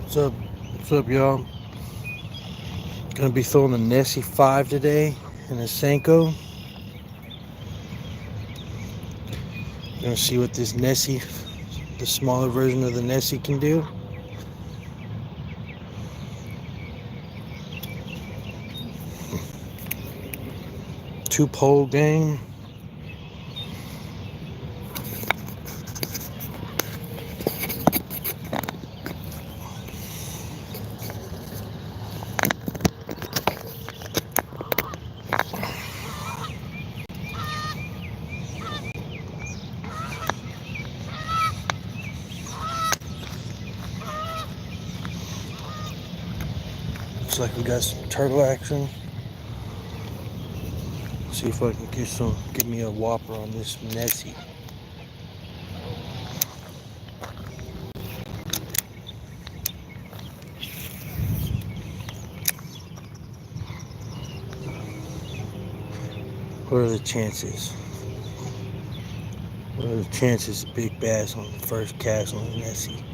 What's up? What's up, y'all? Gonna be throwing the Nessie 5 today and a Senko. Gonna see what this Nessie, the smaller version of the Nessie, can do. Two pole game. Looks like we got some turtle action. See if I can get me a whopper on this Nessie. What are the chances? What are the chances of big bass on the first cast on the Nessie?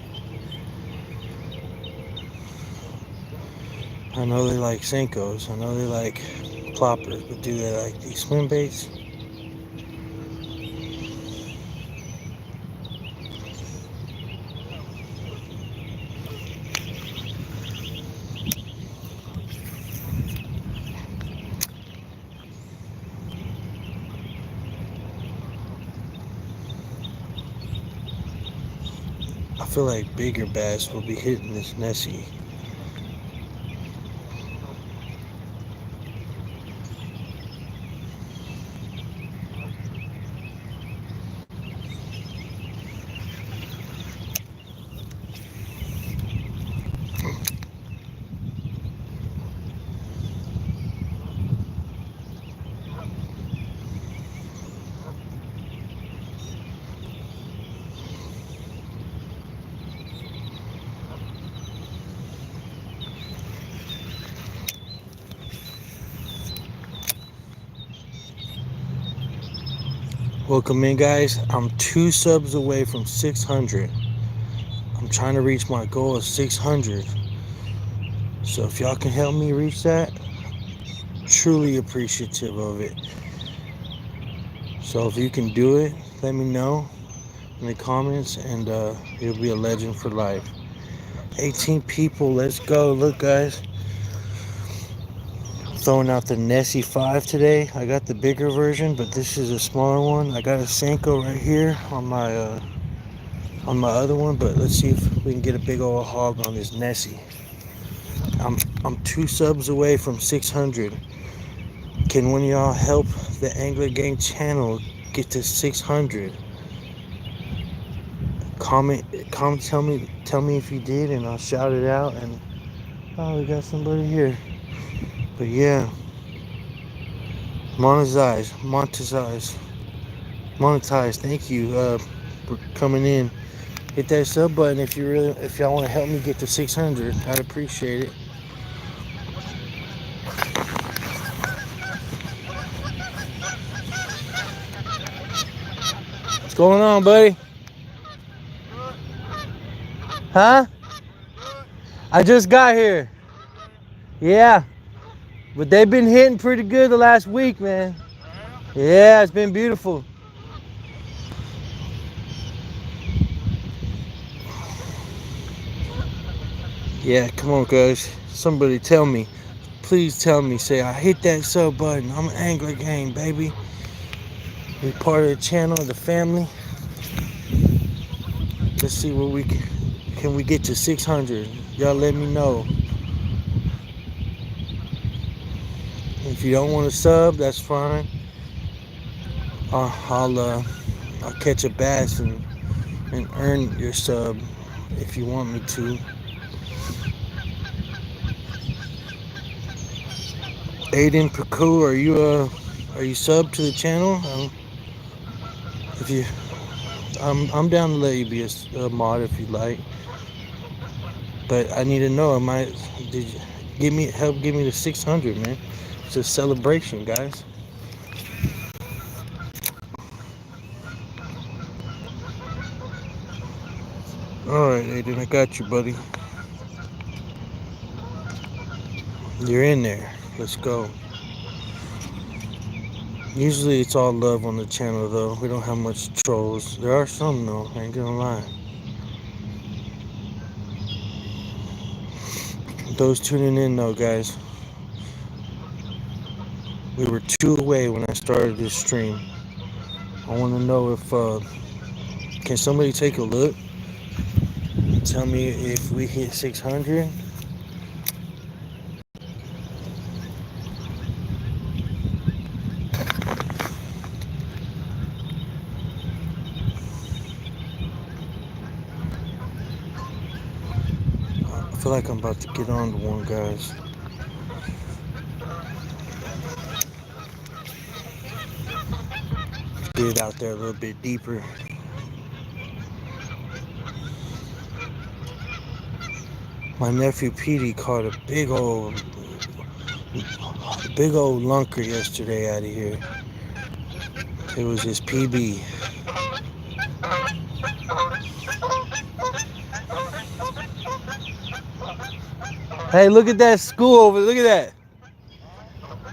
I know they like Senkos. I know they like ploppers, but do they like these swim baits? I feel like bigger bass will be hitting this Nessie. Welcome in, guys. I'm 2 subs away from 600. I'm trying to reach my goal of 600. So if y'all can help me reach that, truly appreciative of it. So if you can do it, let me know in the comments, and you'll be a legend for life. 18 people, let's go. Look, guys, throwing out the Nessie 5 today. I got the bigger version, but this is a smaller one. I got a Senko right here on my other one, but let's see if we can get a big old hog on this Nessie. I'm 2 subs away from 600. Can one of y'all help the Lfgggg channel get to 600? Comment, tell me if you did, and I'll shout it out. And oh, we got somebody here. But yeah, monetize. Thank you for coming in. Hit that sub button if y'all want to help me get to 600. I'd appreciate it. What's going on, buddy? Huh? I just got here. Yeah, but they've been hitting pretty good the last week, man. Yeah, it's been beautiful. Yeah, come on, guys. Somebody tell me. Please tell me. Say, I hit that sub button. I'm an Lfgggg, baby. Be part of the channel, the family. Let's see what we can we get to 600. Y'all let me know. If you don't want to sub, that's fine. I'll catch a bass and earn your sub if you want me to. Aiden Paku, are you sub to the channel? If you, I'm down to let you be a mod if you like. But I need to know, did you help give me the 600, man? It's a celebration, guys. All right, Aiden, I got you, buddy. You're in there. Let's go. Usually it's all love on the channel though. We don't have much trolls. There are some though, I ain't gonna lie. Those tuning in though, guys. We were 2 away when I started this stream. I wanna know if can somebody take a look? Tell me if we hit 600. I feel like I'm about to get on to one, guys. Get it out there a little bit deeper. My nephew Petey caught a big old lunker yesterday out of here. It was his PB. Hey, look at that school over there. Look at that.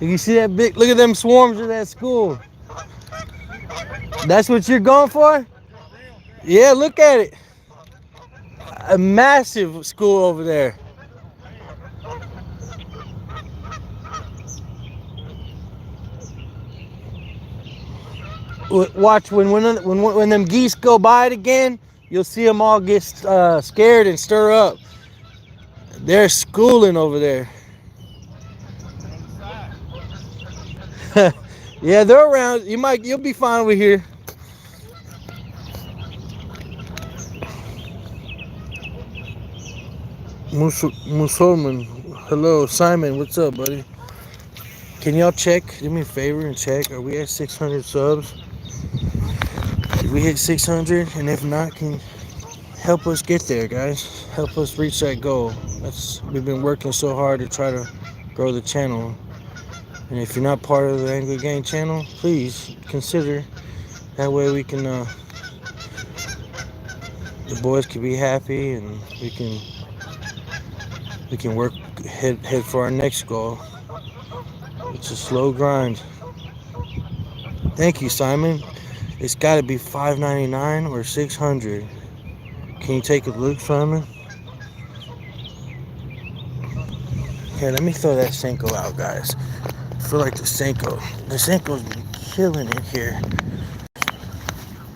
You see that big, look at them swarms of that school. That's what you're going for? Yeah, look at it. A massive school over there. Watch when them geese go by it again, you'll see them all get scared and stir up. They're schooling over there. Yeah, they're around. You'll be fine over here. Musulman, hello, Simon. What's up, buddy? Can y'all check? Do me a favor and check. Are we at 600 subs? Did we hit 600? And if not, can help us get there, guys. Help us reach that goal. We've been working so hard to try to grow the channel. And if you're not part of the Lfgggg channel, please consider. That way we can, the boys can be happy and we can work head for our next goal. It's a slow grind. Thank you, Simon. It's got to be $5.99 or 600. Can you take a look, Simon? Here, let me throw that Senko out, guys. I feel like the Senko's been killing it here.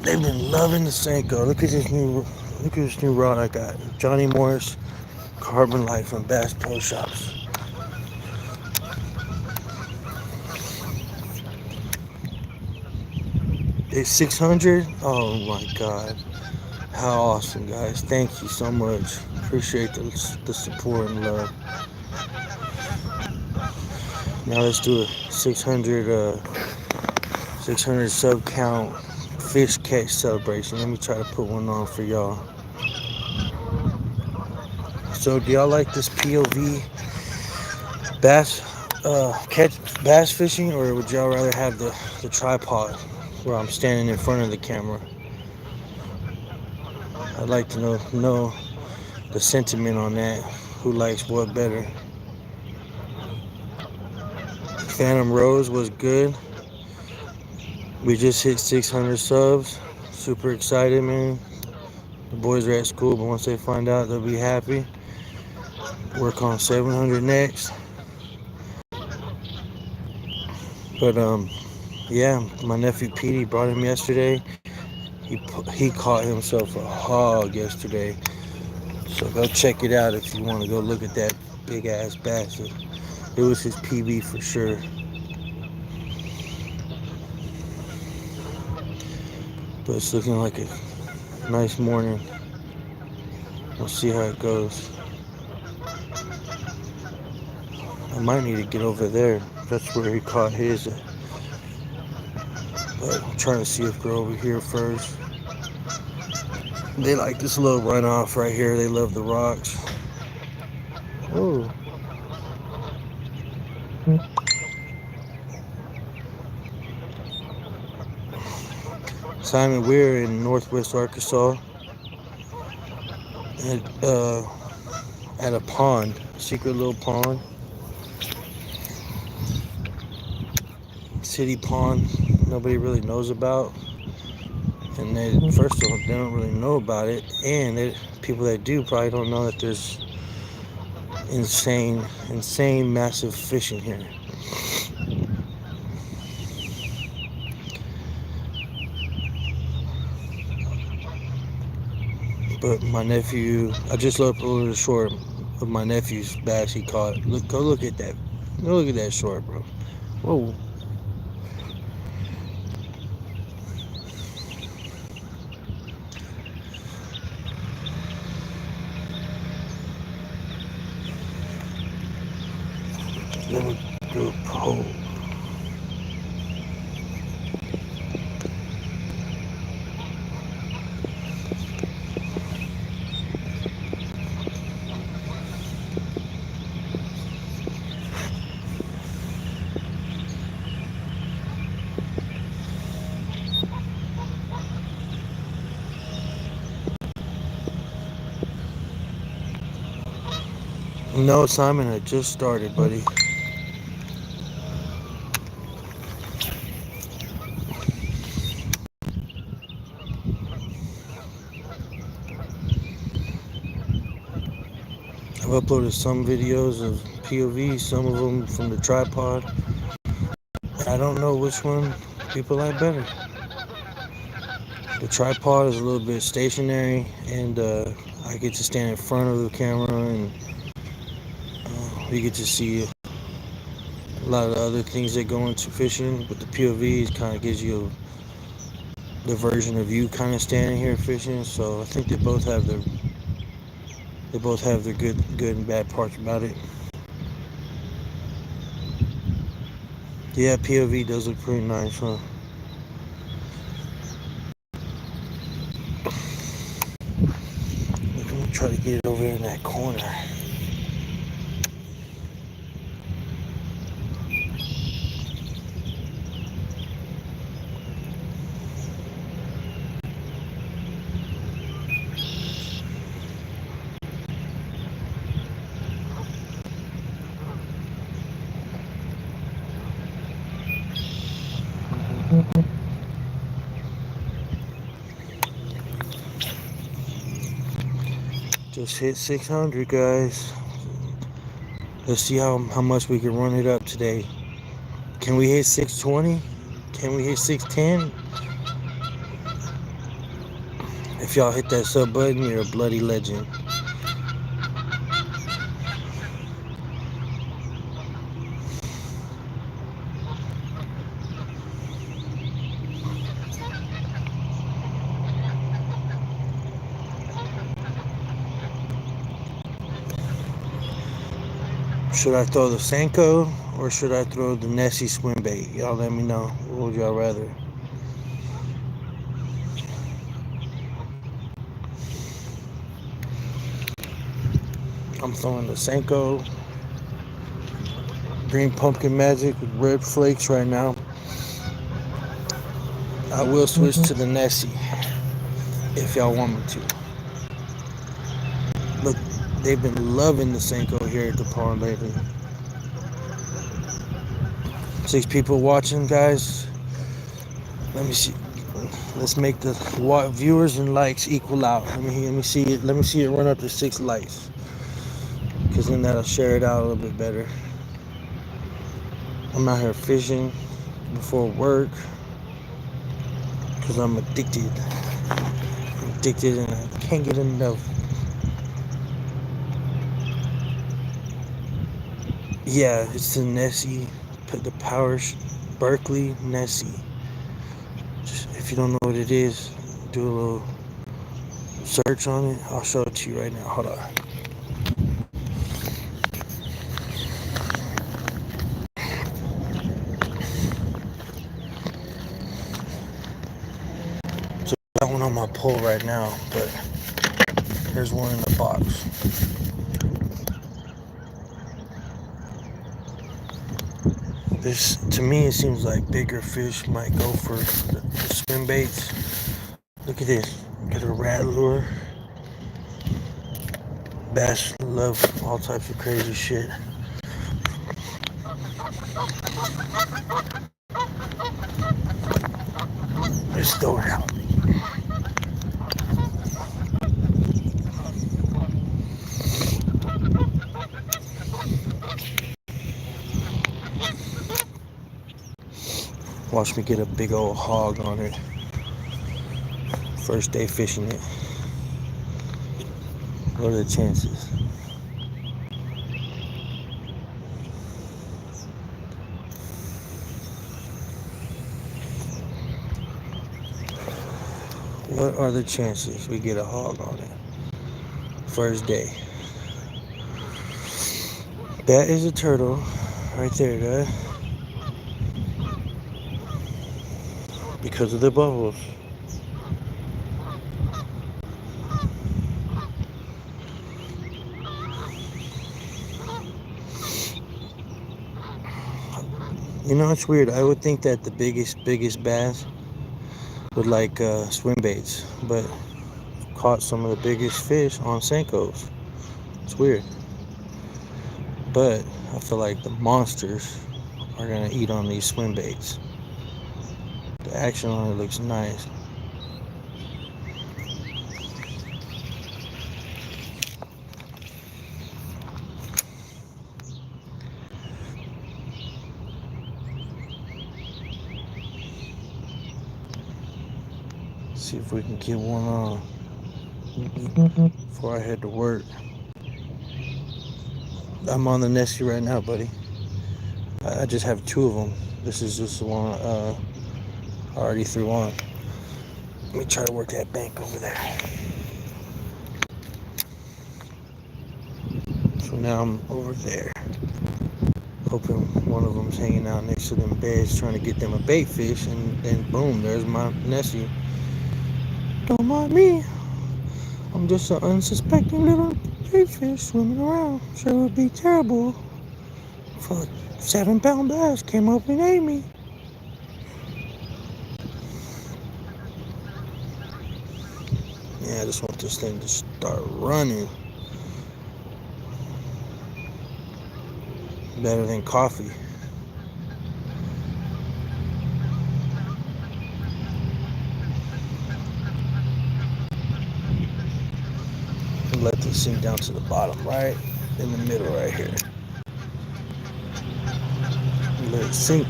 They've been loving the Senko. Look at this new rod I got. Johnny Morris Carbon Light from Bass Pro Shops. It's 600. Oh my God. How awesome, guys. Thank you so much. Appreciate the support and love. Now let's do a 600 sub count fish catch celebration. Let me try to put one on for y'all. So do y'all like this POV bass fishing, or would y'all rather have the tripod where I'm standing in front of the camera? I'd like to know the sentiment on that. Who likes what better? Phantom Rose was good. We just hit 600 subs. Super excited, man. The boys are at school, but once they find out, they'll be happy. Work on 700 next. But yeah, my nephew Petey brought him yesterday. He caught himself a hog yesterday. So go check it out if you want to go look at that big ass bass. It was his PB for sure. But it's looking like a nice morning. We'll see how it goes. I might need to get over there. That's where he caught his. But I'm trying to see if they're over here first. They like this little runoff right here. They love the rocks. Oh. Simon, we're in Northwest Arkansas at a pond, a secret little pond. city pond nobody really knows about. And they, first of all, they don't really know about it, and people that do probably don't know that there's insane, massive fish in here. But my nephew, I just uploaded a short of my nephew's bass he caught. Go look at that. Go look at that short, bro. Whoa. Let me do a poll. No, Simon, I just started, buddy. I've uploaded some videos of POV, some of them from the tripod. I don't know which one people like better. The tripod is a little bit stationary, and I get to stand in front of the camera, and you get to see a lot of the other things that go into fishing. But the POV kind of gives you the version of you kind of standing here fishing. So I think they both have their good and bad parts about it. Yeah, POV does look pretty nice, huh? Let me try to get it over in that corner. Just hit 600, guys. Let's see how much we can run it up today. Can we hit 620? Can we hit 610? If y'all hit that sub button, you're a bloody legend. Should I throw the Senko or should I throw the Nessie swim bait? Y'all let me know. What would y'all rather? I'm throwing the Senko Green Pumpkin Magic with red flakes right now. I will switch to the Nessie if y'all want me to. But they've been loving the Senko here at the pond lately. 6 people watching, guys. Let me see. Let's make the viewers and likes equal out. Let me see it. Let me see it run up to 6 likes, because then that'll share it out a little bit better. I'm out here fishing before work because I'm addicted. And I can't get enough. Yeah, it's the Nessie, the Power Berkeley Nessie. Just, if you don't know what it is, do a little search on it. I'll show it to you right now. Hold on. So I got one on my pole right now, but there's one in the box. This, to me, it seems like bigger fish might go for the swim baits. Look at this. Got a rat lure. Bass love all types of crazy shit. just throw it out. Watch me get a big old hog on it. First day fishing it. What are the chances? What are the chances we get a hog on it? First day. That is a turtle right there, guys. Because of the bubbles. You know, it's weird. I would think that the biggest bass would like swim baits, but caught some of the biggest fish on Senkos. It's weird. But I feel like the monsters are gonna eat on these swim baits. The action on it looks nice. See if we can get one on before I head to work. I'm on the Nessie right now, buddy. I just have two of them. This is just the one I already threw on. Let me try to work that bank over there. So now I'm over there, hoping one of them's hanging out next to them beds, trying to get them a bait fish, and then boom, there's my Nessie. Don't mind me. I'm just an unsuspecting little bait fish swimming around. Sure would be terrible if a 7-pound bass came up and ate me. Yeah, I just want this thing to start running. Better than coffee. Let this sink down to the bottom, right in the middle right here. Let it sink.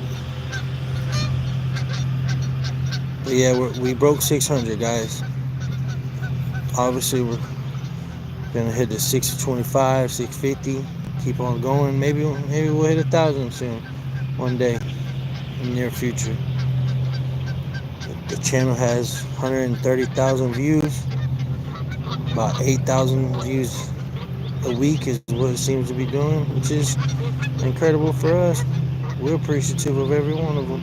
But yeah, we broke 600, guys. Obviously, we're gonna hit the 625, 650. Keep on going. Maybe we'll hit 1,000 soon, one day in the near future. The channel has 130,000 views. About 8,000 views a week is what it seems to be doing, which is incredible for us. We're appreciative of every one of them.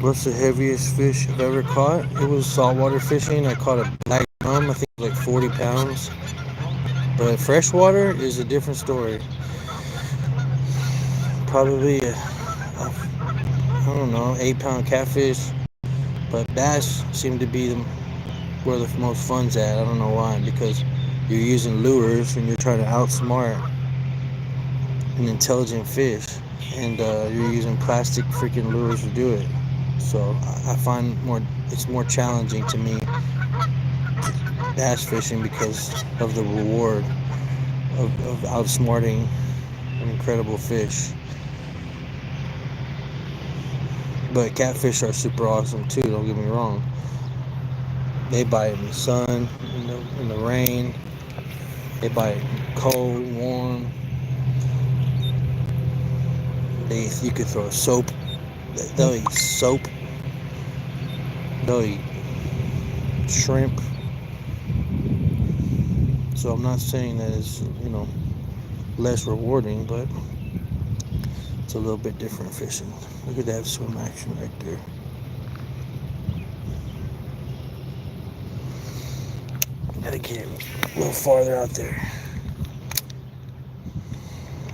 What's the heaviest fish I've ever caught? It was saltwater fishing. I caught a black drum. I think it was like 40 pounds. But freshwater is a different story. Probably I don't know, 8-pound catfish. But bass seem to be where the most fun's at. I don't know why, because you're using lures and you're trying to outsmart an intelligent fish, and you're using plastic freaking lures to do it. So I find it's more challenging to me bass fishing because of the reward of outsmarting an incredible fish. But catfish are super awesome too, don't get me wrong. They bite in the sun, in the rain. They bite cold, warm. You could throw soap. They'll eat soap. They'll eat shrimp. So I'm not saying that it's, less rewarding, but it's a little bit different fishing. Look at that swim action right there. Gotta get a little farther out there.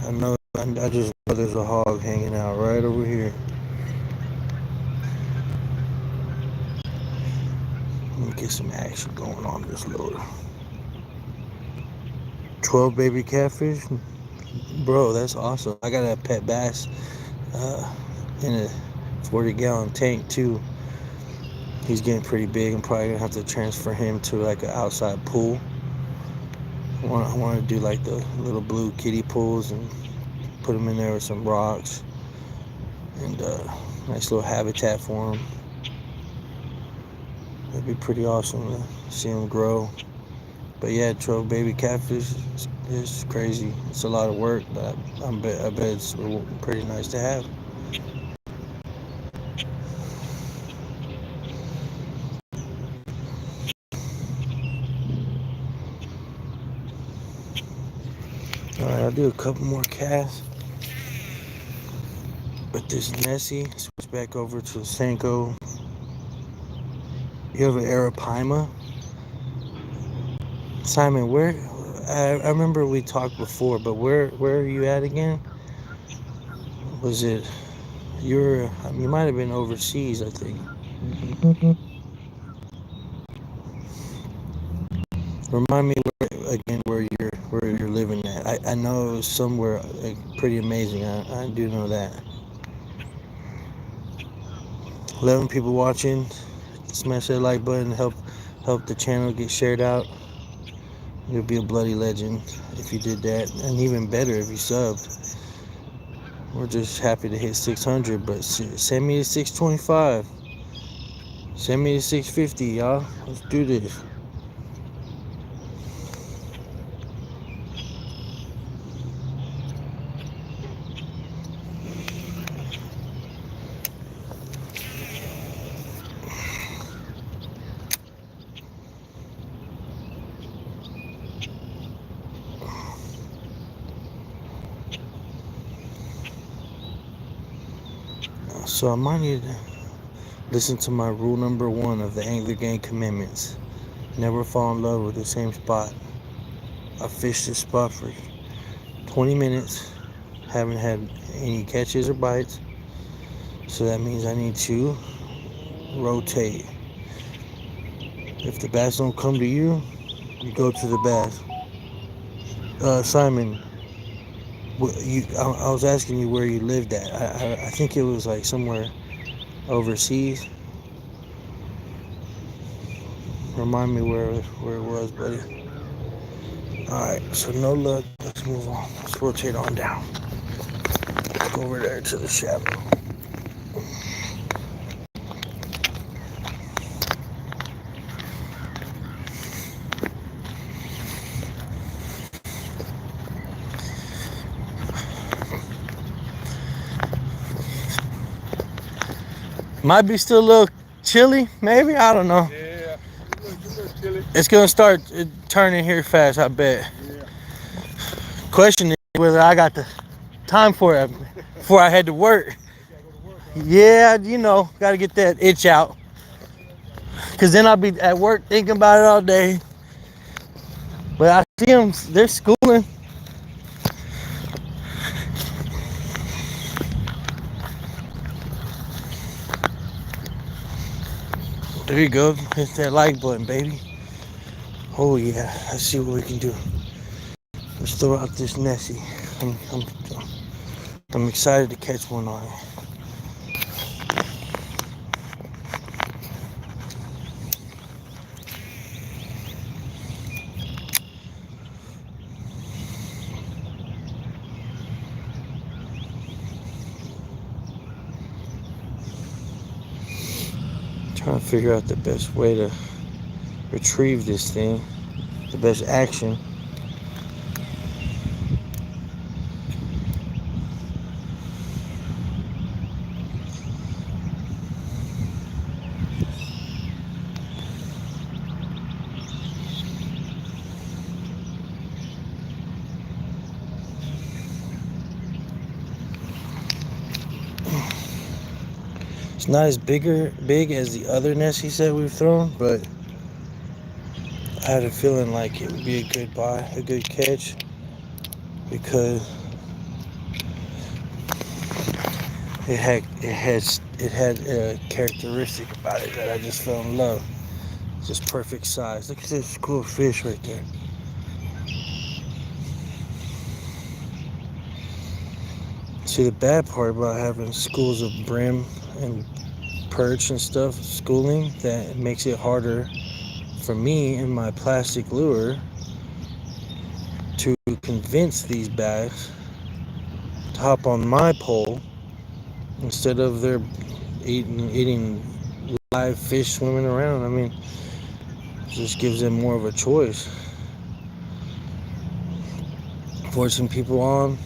I just know there's a hog hanging out right over here. Let me get some action going on this lure. 12 baby catfish, Bro, that's awesome. I got a pet bass in a 40-gallon tank too. He's getting pretty big. I'm probably gonna have to transfer him to like an outside pool. I want to do like the little blue kiddie pools and put him in there with some rocks and nice little habitat for him. That'd be pretty awesome to see him grow. But yeah, troll baby catfish is crazy. It's a lot of work, but I bet it's pretty nice to have. All right, I'll do a couple more casts. But this Nessie, switch back over to Senko. You have an Arapaima? Simon, where? I remember we talked before, but where are you at again? Was it you might have been overseas, I think. Remind me again where you're living at. I know it was somewhere like, pretty amazing. I do know that. 11 people watching. Smash that like button. Help the channel get shared out. You'll be a bloody legend if you did that, and even better if you subbed. We're just happy to hit 600, but send me to 625. Send me to 650, y'all. Let's do this. So I might need to listen to my rule number 1 of the Lfgggg commandments. Never fall in love with the same spot. I fished this spot for 20 minutes. Haven't had any catches or bites. So that means I need to rotate. If the bass don't come to you, you go to the bass. Simon, I was asking you where you lived at. I think it was like somewhere overseas. Remind me where it was, buddy. Alright, so no luck. Let's move on. Let's rotate on down. Let's go over there to the shadow. Might be still a little chilly, maybe. I don't know. Yeah, a little chilly. It's gonna start turning here fast, I bet. Yeah. Question is whether I got the time for it before I head to work. Yeah, gotta get that itch out. Cause then I'll be at work thinking about it all day. But I see them, they're schooling. There you go. Hit that like button, baby. Oh yeah, let's see what we can do. Let's throw out this Nessie. I'm excited to catch one on it. Trying to figure out the best way to retrieve this thing, the best action. It's not as big as the other nest he said we've thrown, but I had a feeling like it would be a good buy, a good catch, because it had a characteristic about it that I just fell in love. It's just perfect size. Look at this cool fish right there. See, the bad part about having schools of brim and perch and stuff, schooling, that makes it harder for me in my plastic lure to convince these bass to hop on my pole instead of their eating live fish swimming around. I mean, it just gives them more of a choice. Forcing people on.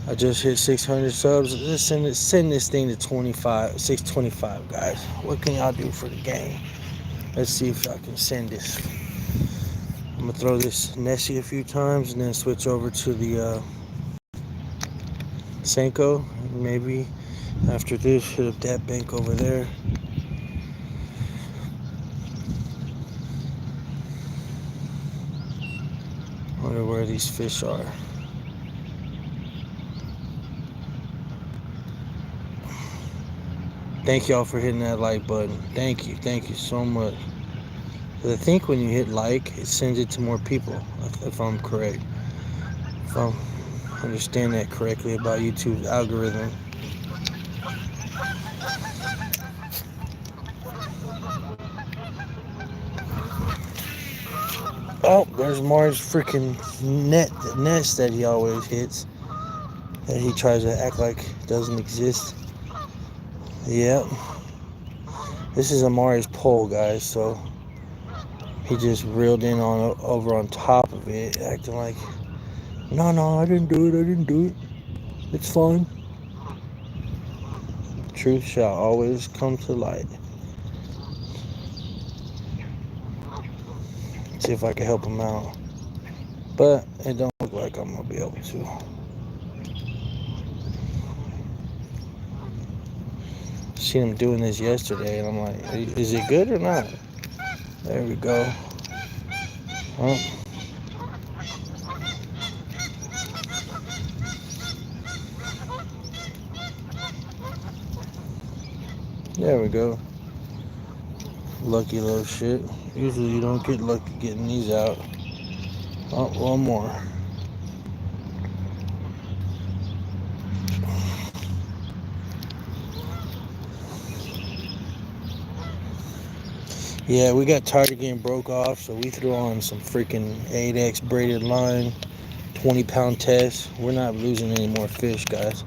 I just hit 600 subs. Let's send this thing to 625, guys. What can y'all do for the game? Let's see if I can send this. I'm gonna throw this Nessie a few times and then switch over to the Senko. Maybe after this, hit up that bank over there. Wonder where these fish are. Thank y'all for hitting that like button. Thank you so much. I think when you hit like, it sends it to more people, if I'm correct. If I understand that correctly about YouTube's algorithm. Oh, there's Mars' freaking nest that he always hits. That he tries to act like doesn't exist. Yep. This is Amari's pole, guys, so he just reeled in over on top of it, acting like, no, I didn't do it. It's fine. Truth shall always come to light. See if I can help him out. But it don't look like I'm gonna be able to. Seen him doing this yesterday, and I'm like, is it good or not? There we go. Oh. There we go. Lucky little shit. Usually you don't get lucky getting these out. Oh, one more. Yeah, we got tired of getting broke off, so we threw on some freaking 8X braided line, 20-pound test. We're not losing any more fish, guys.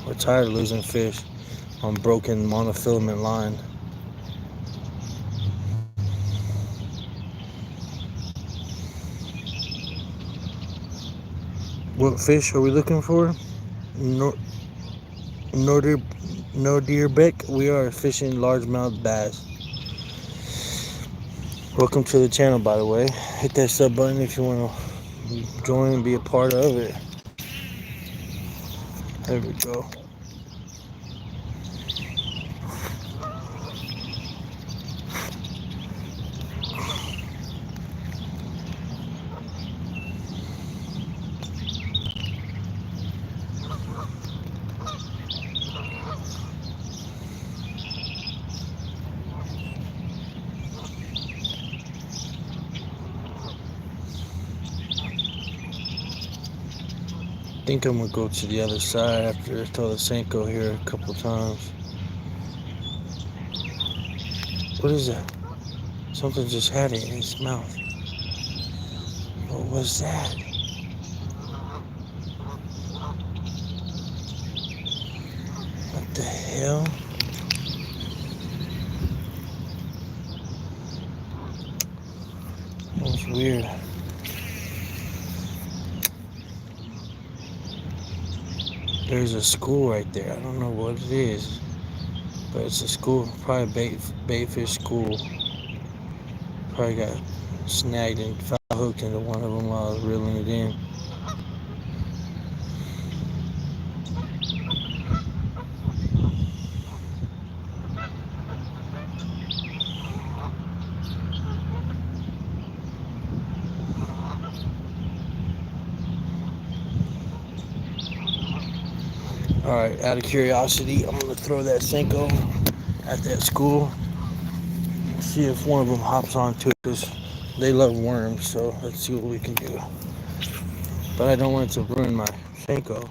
We're tired of losing fish on broken monofilament line. What fish are we looking for? Lfgggg. We are fishing largemouth bass. Welcome to the channel, by the way. Hit that sub button if you want to join and be a part of it. There we go. I think I'm gonna go to the other side after I throw the Senko here a couple times. What is that? Something just had it in its mouth. What was that? What the hell? That was weird. There's a school right there. I don't know what it is, but it's a school, probably baitfish school. Probably got snagged and foul hooked into one of them while I was reeling it in. Alright, out of curiosity, I'm going to throw that Senko at that school. See if one of them hops onto it, because they love worms, so let's see what we can do. But I don't want it to ruin my Senko.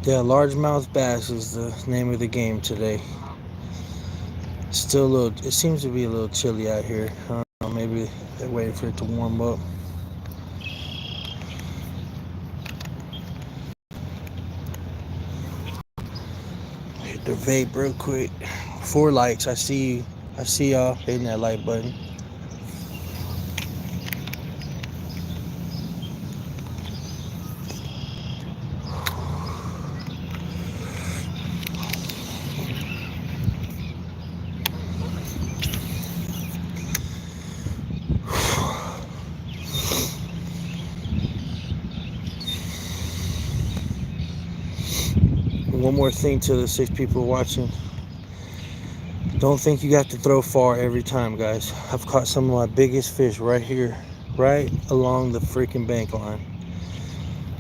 Yeah, largemouth bass is the name of the game today. Still a little, it seems to be a little chilly out here. I don't know, maybe they're waiting for it to warm up. Hit the vape real quick. 4 likes, I see you. I see y'all hitting that like button. One more thing to the 6 people watching. Don't think you got to throw far every time, guys. I've caught some of my biggest fish right here, right along the freaking bank line.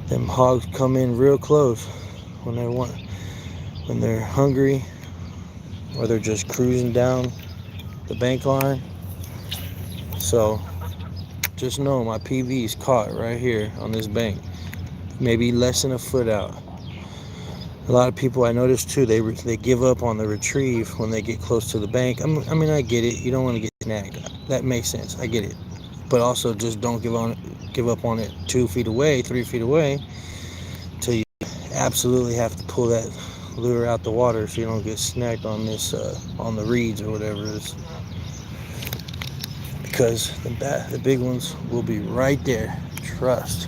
Them hogs come in real close when they're hungry, or they're just cruising down the bank line. So just know my PV is caught right here on this bank, maybe less than a foot out. A lot of people I noticed too, they give up on the retrieve when they get close to the bank. I mean, I get it. You don't want to get snagged. That makes sense. I get it. But also just don't give up on it 2 feet away, 3 feet away, till you absolutely have to pull that lure out the water so you don't get snagged on this on the reeds or whatever it is. Because the big ones will be right there. Trust.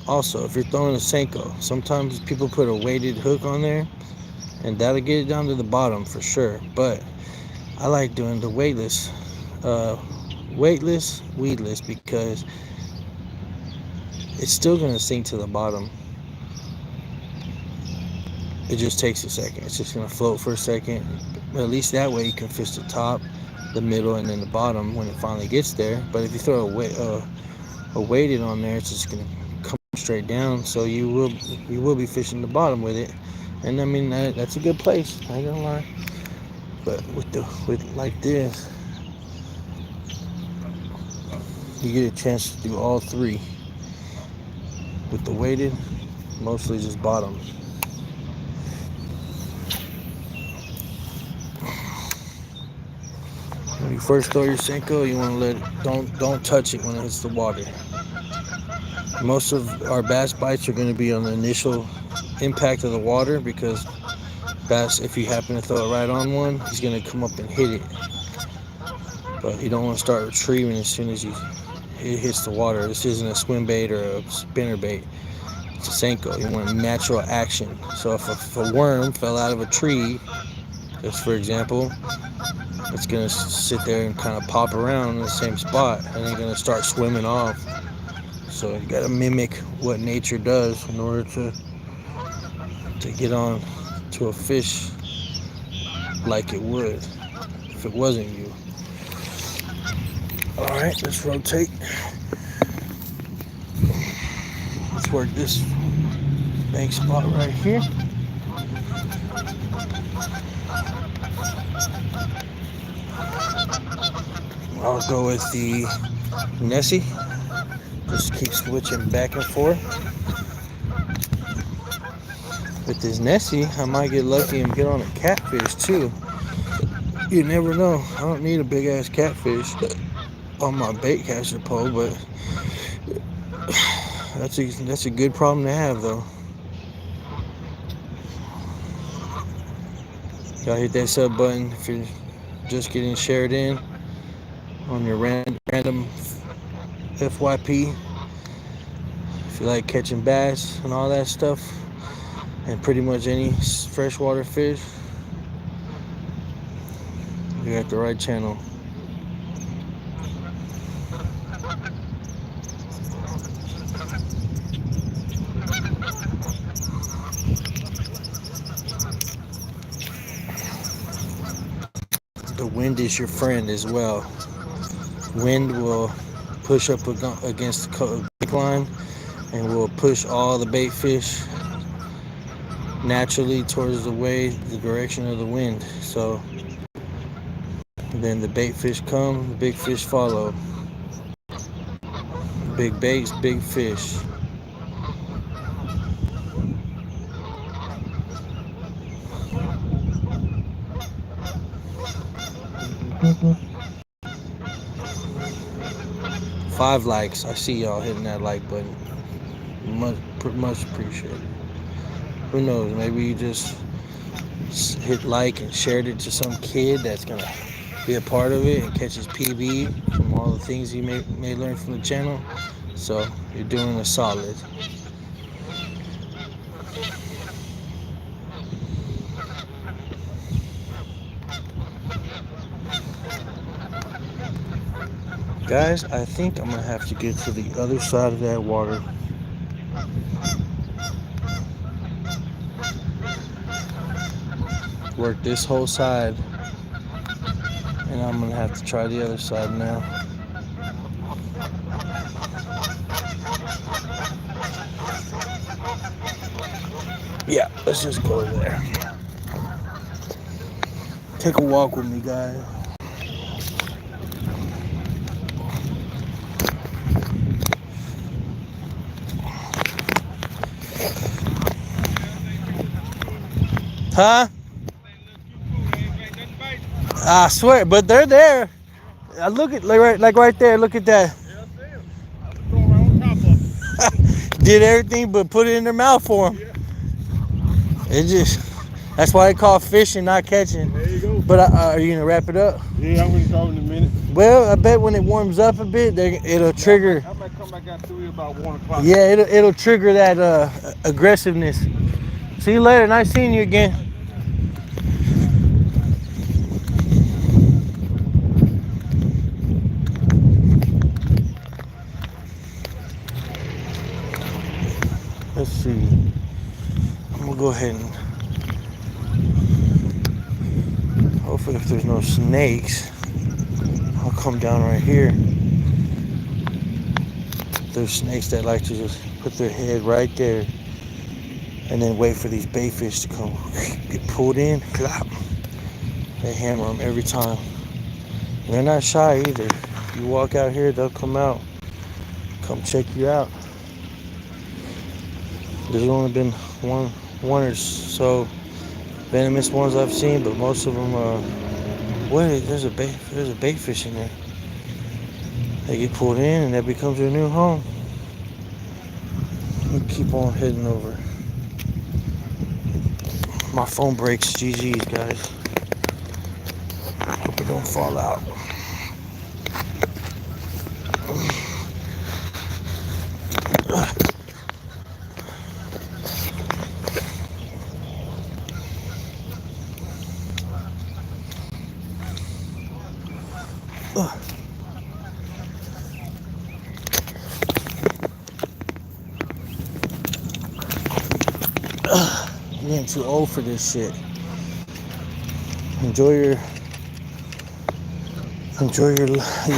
Also, if you're throwing a Senko, sometimes people put a weighted hook on there, and that'll get it down to the bottom for sure. But I like doing the weightless, weedless, because it's still gonna sink to the bottom. It just takes a second. It's just gonna float for a second. But at least that way you can fish the top, the middle, and then the bottom when it finally gets there. But if you throw a weighted on there, it's just gonna come straight down, so you will be fishing the bottom with it. And I mean, that's a good place, I ain't gonna lie. But with like this, you get a chance to do all 3. With the weighted, mostly just bottom. When you first throw your Senko, you want to don't touch it when it hits the water. Most of our bass bites are going to be on the initial impact of the water, because bass, if you happen to throw it right on one, he's going to come up and hit it. But you don't want to start retrieving as soon as it hits the water. This isn't a swim bait or a spinner bait. It's a Senko. You want natural action. So if a worm fell out of a tree, just for example, it's going to sit there and kind of pop around in the same spot, and then going to start swimming off. So you got to mimic what nature does in order to get on to a fish like it would if it wasn't you. All right, let's rotate. Let's work this bank spot right here. I'll go with the Nessie. Just keep switching back and forth. With this Nessie, I might get lucky and get on a catfish too. You never know. I don't need a big ass catfish on my bait catcher pole, but that's a good problem to have though. Gotta hit that sub button if you're just getting shared in on your random FYP. If you like catching bass and all that stuff, and pretty much any freshwater fish, you're at the right channel. the wind is your friend as well. Wind will push up against the bait line and will push all the bait fish naturally towards the direction of the wind. So then the bait fish come, the big fish follow. Big baits, big fish. Five likes. I see y'all hitting that like button. Much appreciated. Who knows? Maybe you just hit like and shared it to some kid that's gonna be a part of it and catch his PB from all the things he may learn from the channel. So you're doing a solid. Guys, I think I'm gonna have to get to the other side of that water. Work this whole side, and I'm gonna have to try the other side now. Yeah, let's just go there. Take a walk with me, guys. Huh? I swear, but they're there. I look at like right there. Look at that. Yeah, I see him. I'm going right on top of him. Did everything but put it in their mouth for them. Yeah. It just, that's why they call fishing, not catching. There you go. But are you gonna wrap it up? Yeah, I'm gonna go in a minute. Well, I bet when it warms up a bit, it'll trigger. I might come back out to you about 1 o'clock. Yeah, it'll trigger that aggressiveness. See you later. Nice seeing you again. Let's see. I'm gonna go ahead and hopefully, if there's no snakes, I'll come down right here. There's snakes that like to just put their head right there and then wait for these bait fish to come get pulled in. They hammer them every time. And they're not shy either. If you walk out here, they'll come out, come check you out. There's only been one or so venomous ones I've seen, but most of them wait, there's a bait fish in there. They get pulled in and that becomes their new home. We keep on heading over. My phone breaks. GG's, guys. Hope it don't fall out. I'm getting too old for this shit. Enjoy your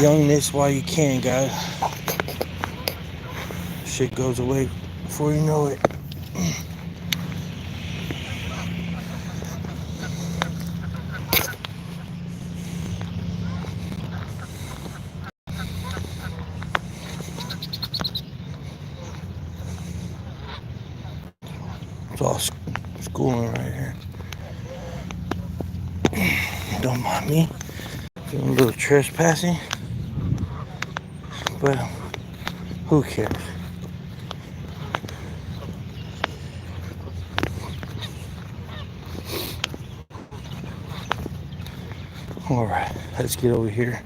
youngness while you can, guys. Shit goes away before you know it. It's all schooling right here. Don't mind me. Feeling a little trespassing. But who cares? Alright, let's get over here.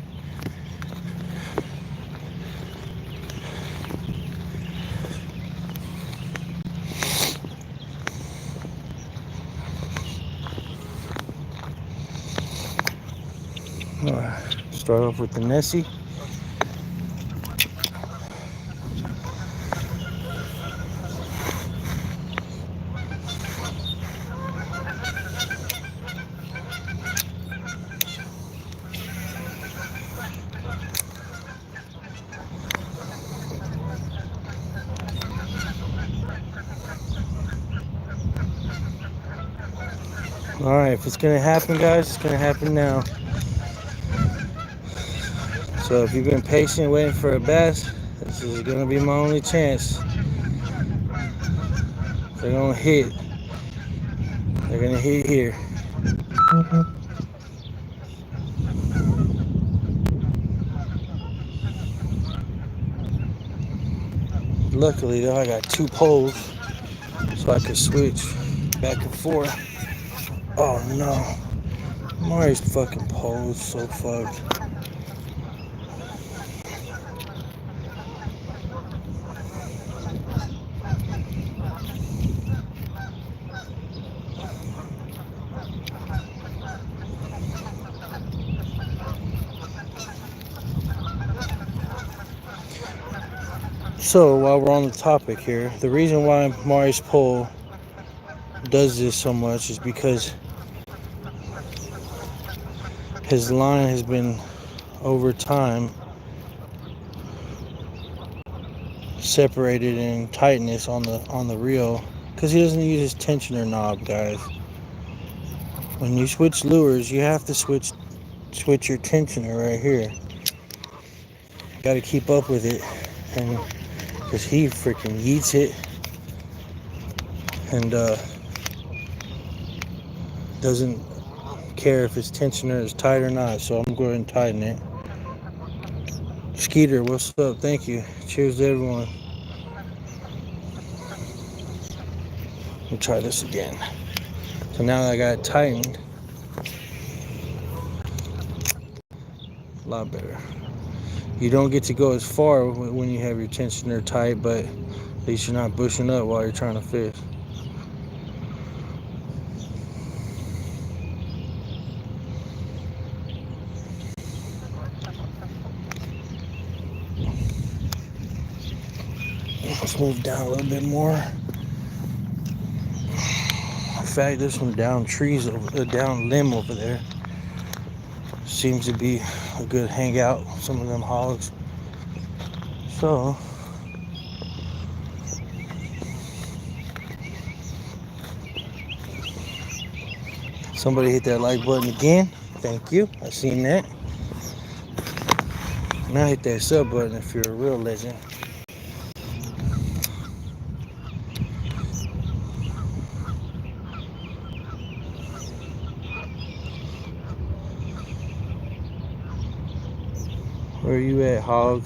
Alright, start off with the Nessie. Alright, if it's gonna happen, guys, it's gonna happen now. So if you've been patient waiting for a bass, this is gonna be my only chance. They're gonna hit. They're gonna hit here. Luckily though, I got 2 poles, so I can switch back and forth. Oh no. Mari's fucking pole is so fucked. So while we're on the topic here, the reason why Mari's pole does this so much is because his line has been over time separated in tightness on the reel because he doesn't use his tensioner knob, guys. When you switch lures, you have to switch your tensioner right here. Got to keep up with it, and because he freaking yeets it and doesn't care if his tensioner is tight or not. So I'm going to tighten it. Skeeter, what's up? Thank you. Cheers to everyone. We'll try this again. So now that I got it tightened, a lot better. You don't get to go as far when you have your tensioner tight, but at least you're not bushing up while you're trying to fish. Let's move down a little bit more. In fact, there's some down trees, down limb over there. Seems to be a good hangout, some of them hogs. So, somebody hit that like button again. Thank you. I seen that. Now hit that sub button if you're a real legend. Where are you at, hog?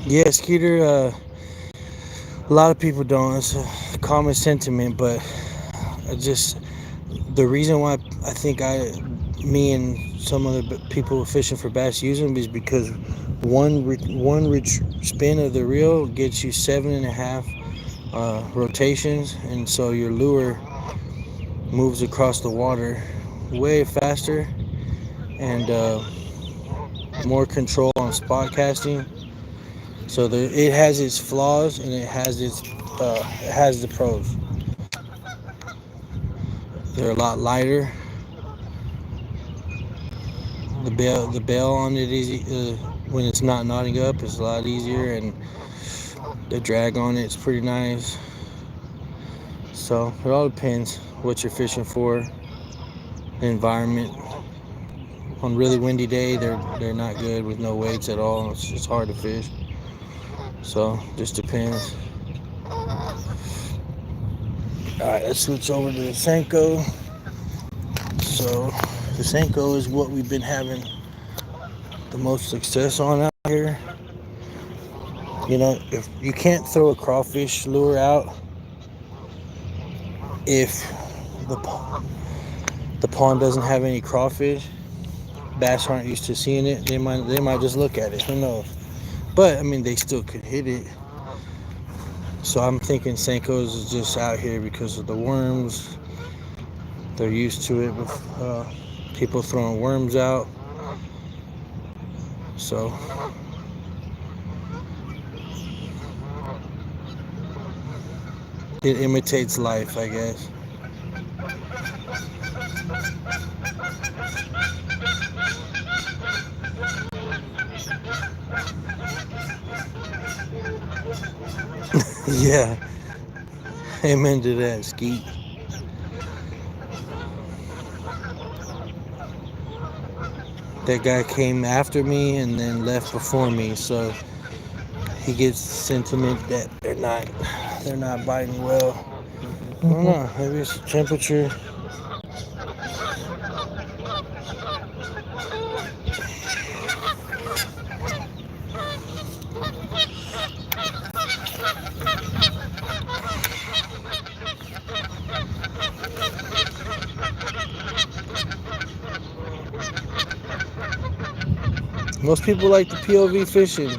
Yeah, Skeeter, a lot of people don't. It's a common sentiment, but the reason why I think me and some other people fishing for bass use them is because one spin of the reel gets you 7.5 rotations, and so your lure moves across the water way faster and more control on spot casting. So it has its flaws and it has the pros. They're a lot lighter. The bail on it is when it's not knotting up is a lot easier, and the drag on it's pretty nice. So it all depends what you're fishing for. The environment. On really windy day, they're not good with no weights at all. It's hard to fish. So just depends. Alright, let's switch over to the Senko. So the Senko is what we've been having the most success on out here. You know, if you can't throw a crawfish lure out if the pond doesn't have any crawfish, bass aren't used to seeing it. They might just look at it. Who knows? But I mean, they still could hit it. So I'm thinking Senko's is just out here because of the worms. They're used to it with people throwing worms out. So it imitates life, I guess. Yeah, amen to that, Skeet. That guy came after me and then left before me, so he gets sentiment that they're not biting well. I don't know, maybe it's the temperature. Most people like the POV fishing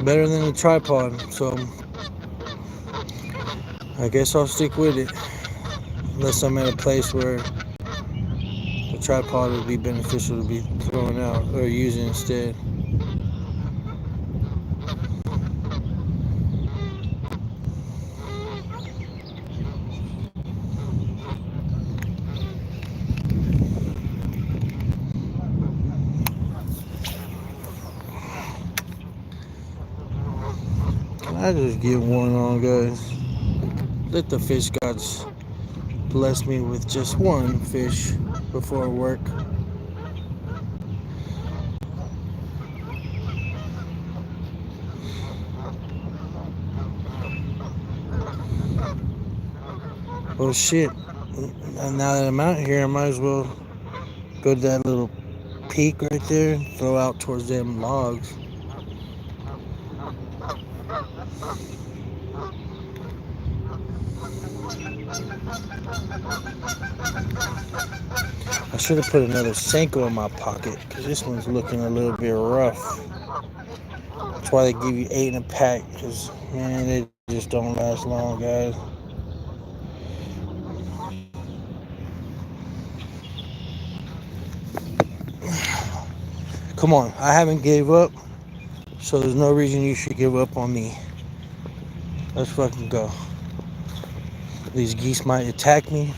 better than the tripod, so I guess I'll stick with it. Unless I'm at a place where the tripod would be beneficial to be throwing out or using instead. Can I just get one on, guys? Let the fish gods bless me with just one fish before work. Well, shit. Now that I'm out here, I might as well go to that little peak right there and throw out towards them logs. I should have put another Senko in my pocket because this one's looking a little bit rough. That's why they give you 8 in a pack, because, man, they just don't last long, guys. Come on, I haven't gave up, so there's no reason you should give up on me. Let's fucking go. These geese might attack me.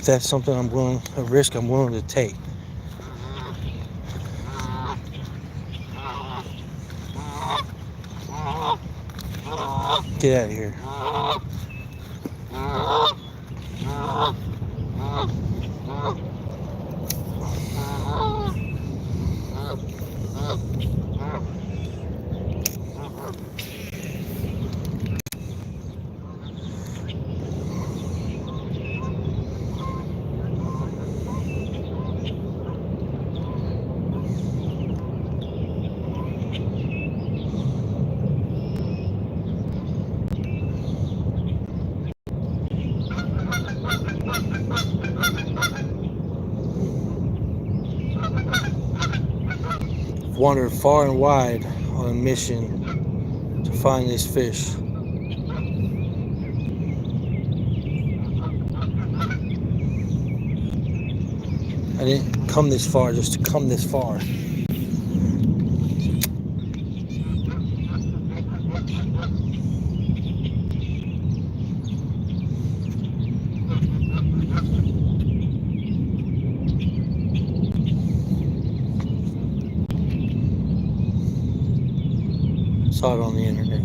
That's something a risk I'm willing to take. Get out of here. Wandered far and wide on a mission to find this fish. I didn't come this far just to come this far. Saw it on the internet.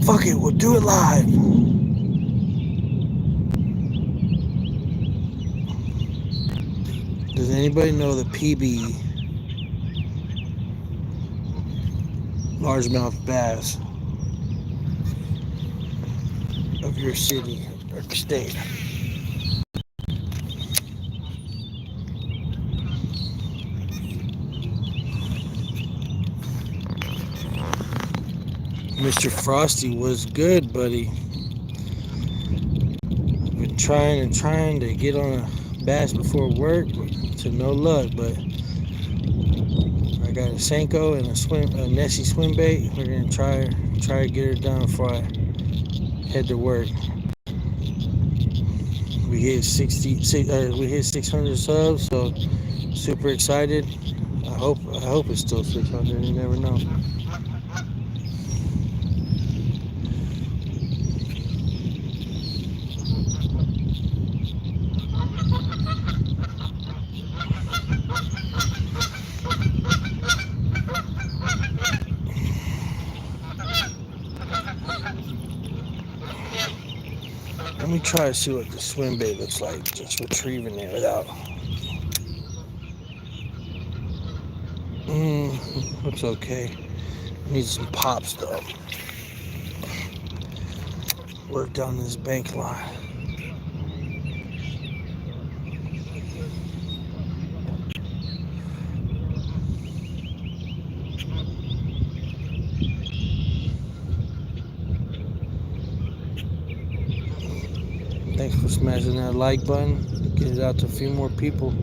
Fuck it, we'll do it live. Does anybody know the PB largemouth bass of your city or state? Mr. Frosty was good, buddy. Been trying to get on a bass before work to no luck, but I got a Senko and a Nessie swim bait. We're gonna try to get her done before I head to work. We hit 600 subs, so super excited. I hope it's still 600. You never know. Let me try to see what the swim bait looks like. Just retrieving it without. Looks okay. Need some pops though. Work down this bank line. Thanks for smashing that like button. Get it out to a few more people.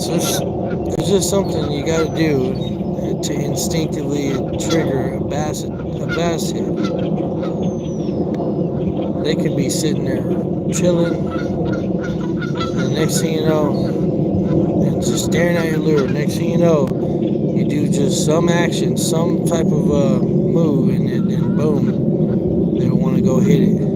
It's just something you gotta do to instinctively trigger a bass hit. They could be sitting there chilling, and the next thing you know, and just staring at your lure. Next thing you know, you do just some action, some type of move, and boom, they want to go hit it.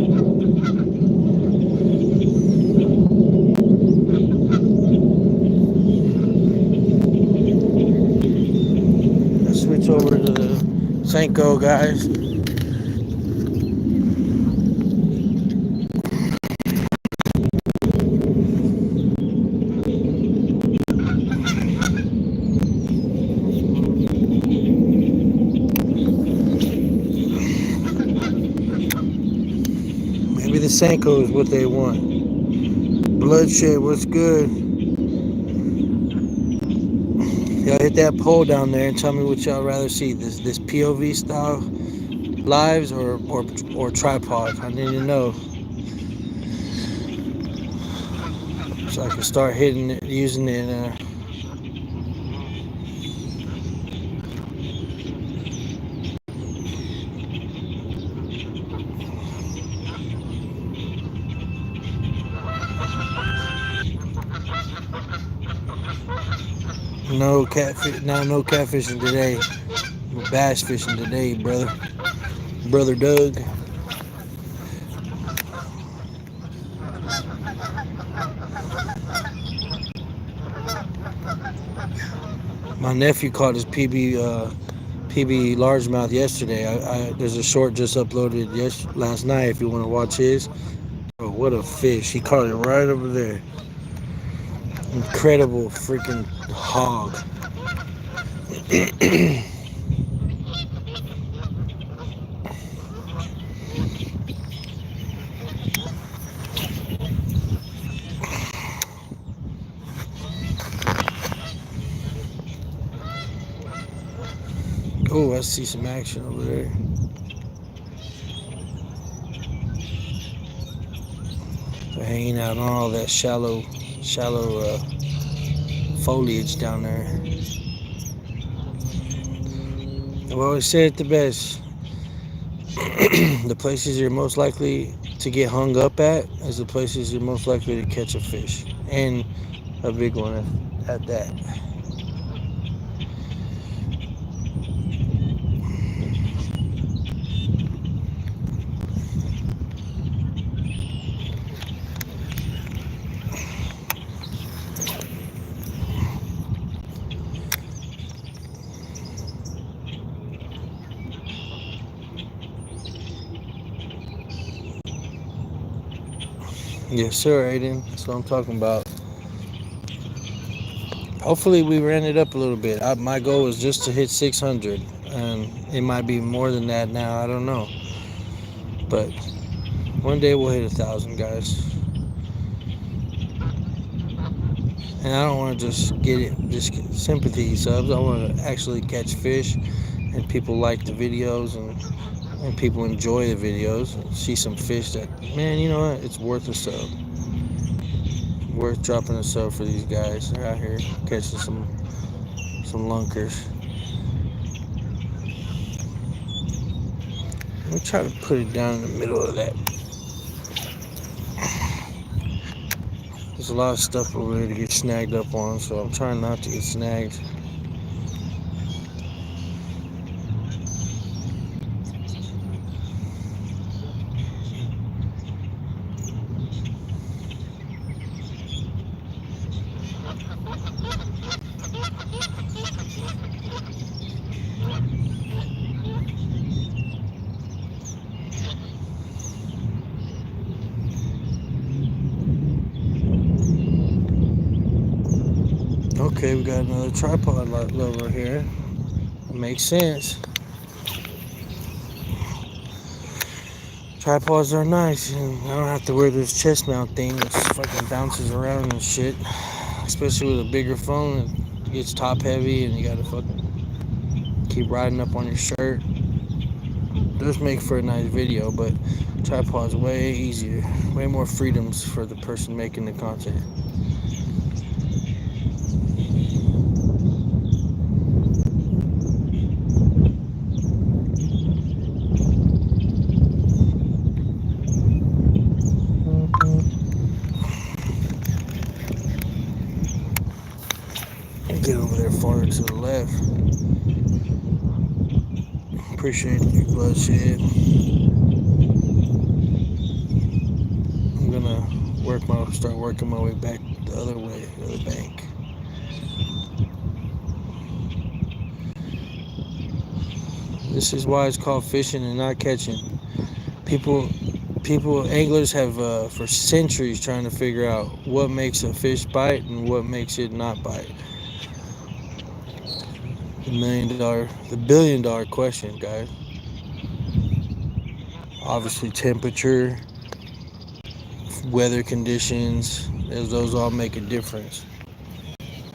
Let's switch over to the Senko, guys. Maybe the Senko is what they want. Bloodshed, what's good? Y'all hit that poll down there and tell me what y'all rather see. This POV style lives or tripod. I need to know. So I can start hitting it, using it. No catfish. No catfishing today. We're bass fishing today, brother Doug. My nephew caught his PB largemouth yesterday. There's a short just uploaded last night. If you want to watch his. Oh, what a fish! He caught it right over there. Incredible freaking hog. Oh, I see some action over there. They're hanging out on all that shallow foliage down there. I've always said it the best. The places you're most likely to get hung up at is the places you're most likely to catch a fish, and a big one at that. Yes, sir, Aiden. That's what I'm talking about. Hopefully, we ran it up a little bit. My goal was just to hit 600, and it might be more than that now. I don't know, but one day we'll hit 1,000, guys. And I don't want to just get sympathy subs. I want to actually catch fish, and people like the videos, and people enjoy the videos. And see some fish that, man, you know what? It's worth a sub. Worth dropping a sub for these guys. They're out here catching some lunkers. Let me try to put it down in the middle of that. There's a lot of stuff over there to get snagged up on, so I'm trying not to get snagged. Okay, we got another tripod lover here. It makes sense. Tripods are nice, and I don't have to wear this chest mount thing that fucking bounces around and shit. Especially with a bigger phone, it gets top heavy, and you gotta fucking keep riding up on your shirt. It does make for a nice video, but tripod's way easier, way more freedoms for the person making the content. Get over there farther to the left. Appreciate you, bloodshed. I'm gonna start working my way back the other way, the other bank. This is why it's called fishing and not catching. Anglers have for centuries trying to figure out what makes a fish bite and what makes it not bite. The $1 billion question, guys. Obviously, temperature, weather conditions, those all make a difference.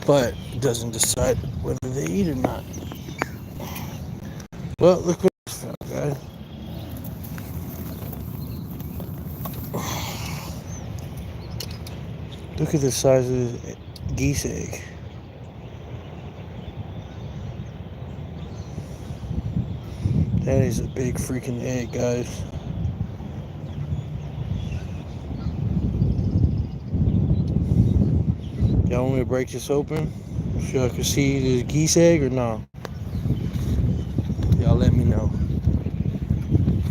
But it doesn't decide whether they eat or not. Well, look what this found, guys. Look at the size of the geese egg. That is a big freaking egg, guys. Y'all want me to break this open so I can see the geese egg or no? Y'all let me know.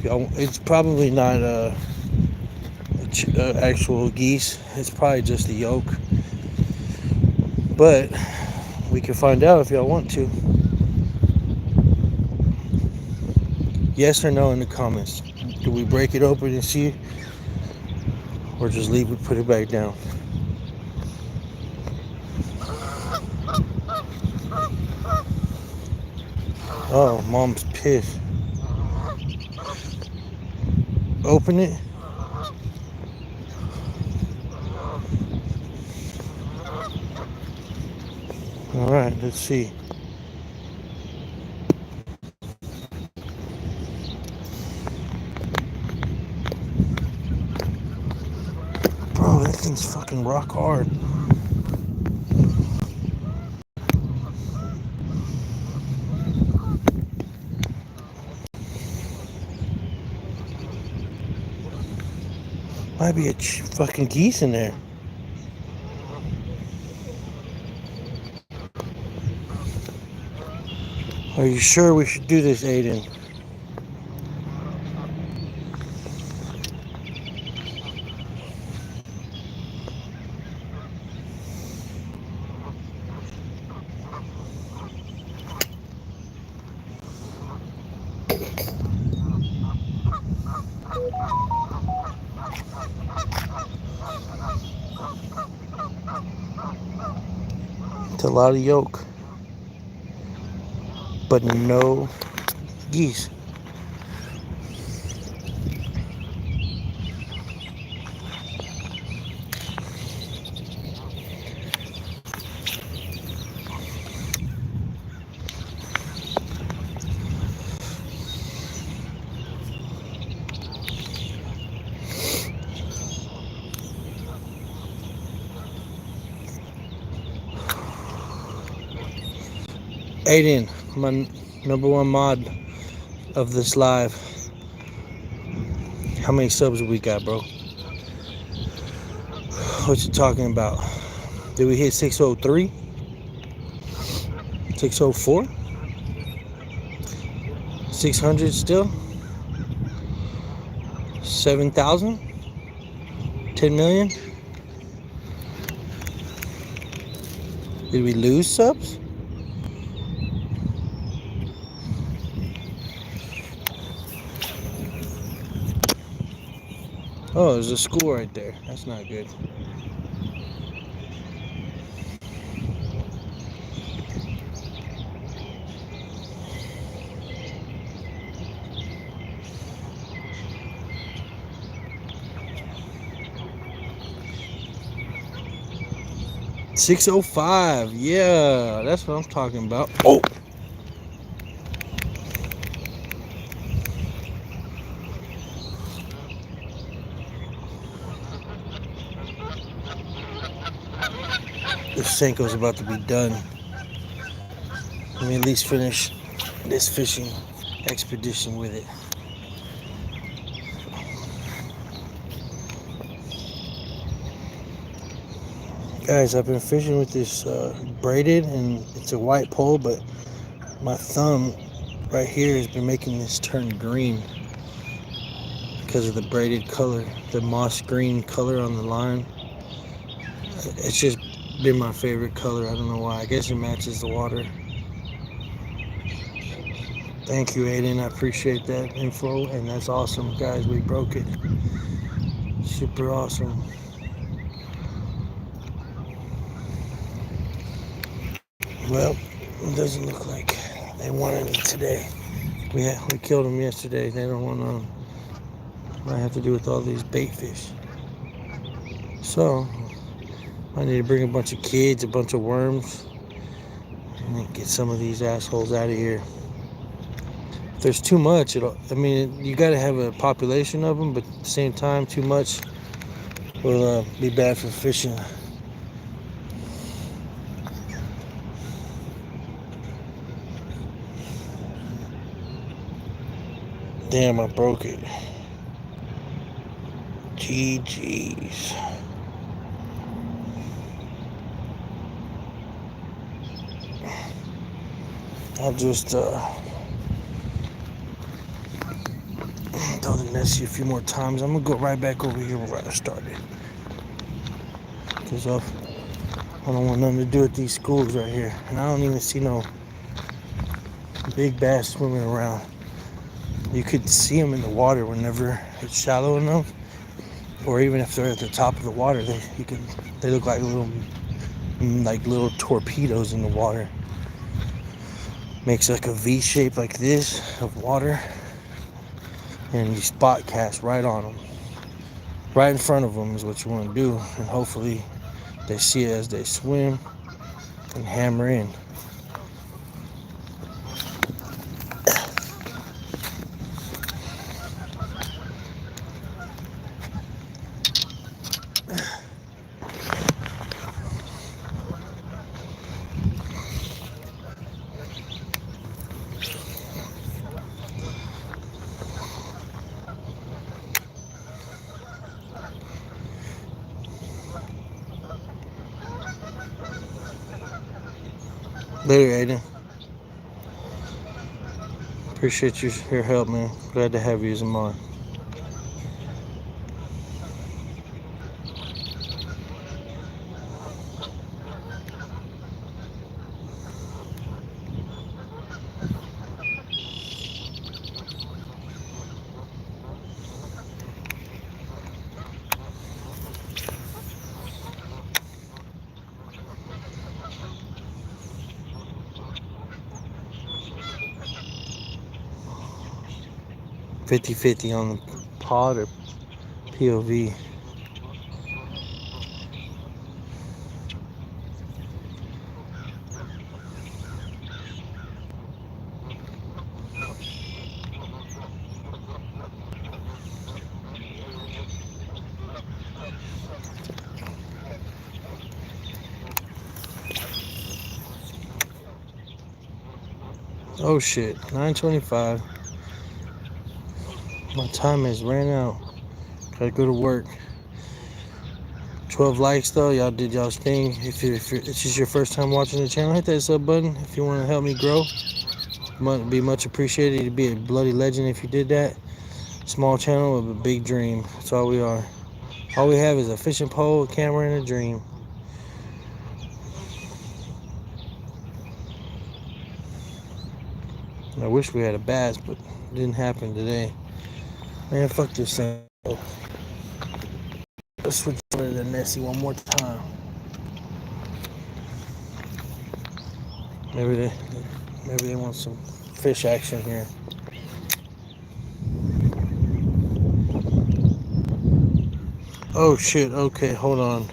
It's probably not actual geese. It's probably just the yolk. But we can find out if y'all want to. Yes or no in the comments. Do we break it open and see? Or just leave it, put it back down? Oh, mom's pissed. Open it. Alright, let's see. Bro, that thing's fucking rock hard. Might be a fucking geese in there. Are you sure we should do this, Aiden? It's a lot of yolk, but no geese. Aiden, my #1 mod of this live. How many subs we got, bro? What you talking about? Did we hit 603? 604? 600 still? 7,000? 10 million? Did we lose subs? Oh, there's a school right there. That's not good. $605. Yeah, that's what I'm talking about. Oh. This Senko's about to be done. Let me at least finish this fishing expedition with it. Guys, I've been fishing with this braided, and it's a white pole, but my thumb right here has been making this turn green because of the braided color, the moss green color on the line. It's just been my favorite color. I don't know why. I guess it matches the water. Thank you, Aiden. I appreciate that info, and that's awesome, guys. We broke it. Super awesome. Well, it doesn't look like they wanted it today. We killed them yesterday. They don't want to. Might have to do with all these bait fish. So I need to bring a bunch of kids, a bunch of worms, and get some of these assholes out of here. If there's too much, you got to have a population of them, but at the same time, too much will be bad for fishing. Damn, I broke it. GG's. I'll just throw the Nessie a few more times. I'm gonna go right back over here where I started, because I don't want nothing to do with these schools right here, and I don't even see no big bass swimming around. You could see them in the water whenever it's shallow enough, or even if they're at the top of the water, they look like little torpedoes in the water. Makes like a V shape like this of water, and you spot cast right on them. Right in front of them is what you want to do, and hopefully they see it as they swim and hammer in. Later, Aiden. Appreciate your help, man. Glad to have you as a mod. $50-50 on the pod or POV. Oh shit, 9:25. My time has ran out. Gotta go to work. 12 likes though, y'all did y'all's thing. If this is your first time watching the channel, hit that sub button if you want to help me grow. Be much appreciated. You'd be a bloody legend if you did that. Small channel with a big dream. That's all we are. All we have is a fishing pole, a camera, and a dream. I wish we had a bass, but it didn't happen today. Man, fuck this thing. Let's switch to the Nessie one more time. Maybe they want some fish action here. Oh shit, okay, hold on.